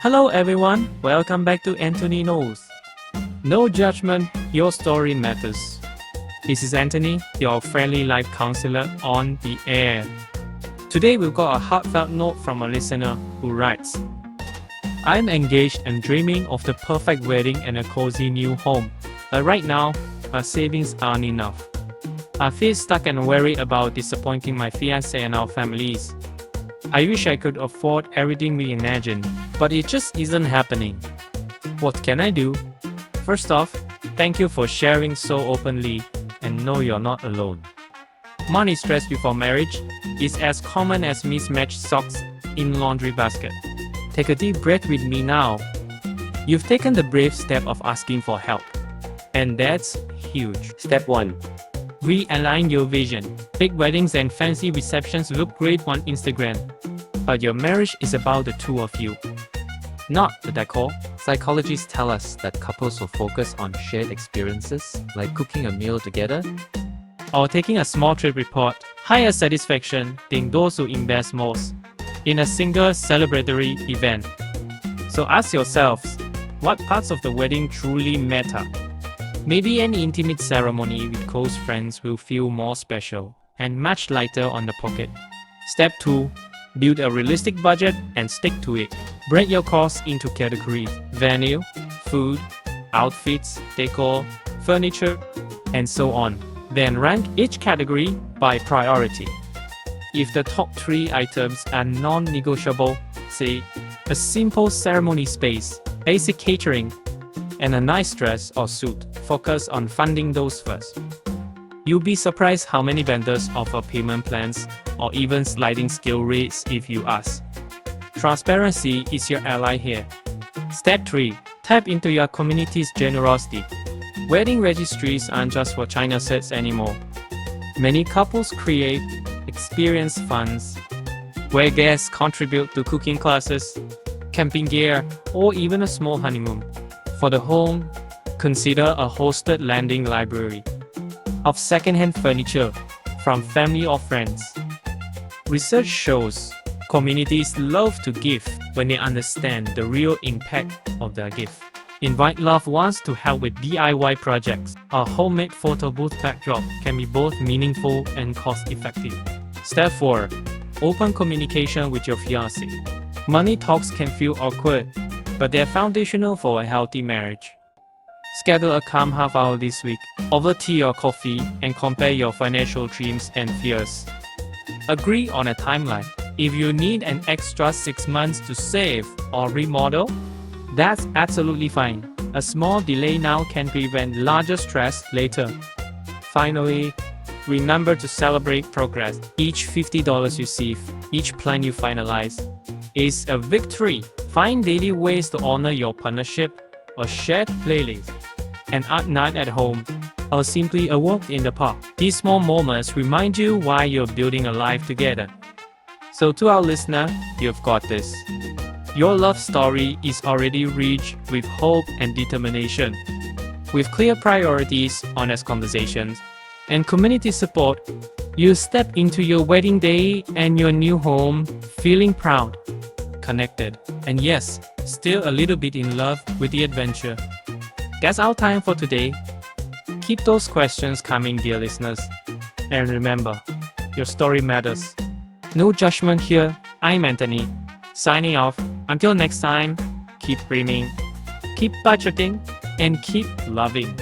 Hello everyone, welcome back to Anthony Knows. No judgment, your story matters. This is Anthony, your friendly life counselor on the air. Today we've got a heartfelt note from a listener who writes, I'm engaged and dreaming of the perfect wedding and a cozy new home. But right now, our savings aren't enough. I feel stuck and worried about disappointing my fiancé and our families. I wish I could afford everything we imagined, but it just isn't happening. What can I do? First off, thank you for sharing so openly, and know you're not alone. Money stress before marriage is as common as mismatched socks in laundry basket. Take a deep breath with me now. You've taken the brave step of asking for help, and that's huge. Step 1. Realign your vision. Big weddings and fancy receptions look great on Instagram, but your marriage is about the two of you, not the decor. Psychologists tell us that couples will focus on shared experiences, like cooking a meal together, or taking a small trip report. Higher satisfaction than those who invest most in a single celebratory event. So ask yourselves, what parts of the wedding truly matter? Maybe an intimate ceremony with close friends will feel more special and much lighter on the pocket. Step 2. Build a realistic budget and stick to it. Break your costs into categories: venue, food, outfits, decor, furniture, and so on. Then rank each category by priority. If the top 3 items are non-negotiable, say a simple ceremony space, basic catering, and a nice dress or suit, focus on funding those first. You'll be surprised how many vendors offer payment plans or even sliding scale rates if you ask. Transparency is your ally here. Step 3. Tap into your community's generosity. Wedding registries aren't just for China sets anymore. Many couples create experience funds, where guests contribute to cooking classes, camping gear, or even a small honeymoon. For the home, consider a hosted landing library of second-hand furniture from family or friends. Research shows communities love to give when they understand the real impact of their gift. Invite loved ones to help with DIY projects. A homemade photo booth backdrop can be both meaningful and cost-effective. Step 4. Open communication with your fiancé. Money talks can feel awkward, but they're foundational for a healthy marriage. Schedule a calm half hour this week, over tea or coffee, and compare your financial dreams and fears. Agree on a timeline. If you need an extra 6 months to save or remodel, that's absolutely fine. A small delay now can prevent larger stress later. Finally, remember to celebrate progress. Each $50 you save, each plan you finalize, is a victory. Find daily ways to honor your partnership, a shared playlist, an art night at home, or simply a walk in the park. These small moments remind you why you're building a life together. So to our listener, you've got this. Your love story is already rich with hope and determination. With clear priorities, honest conversations, and community support, you step into your wedding day and your new home feeling proud, connected, and yes, still a little bit in love with the adventure. That's our time for today. Keep those questions coming, dear listeners. And remember, your story matters. No judgment here. I'm Anthony, signing off. Until next time, keep dreaming, keep budgeting, and keep loving.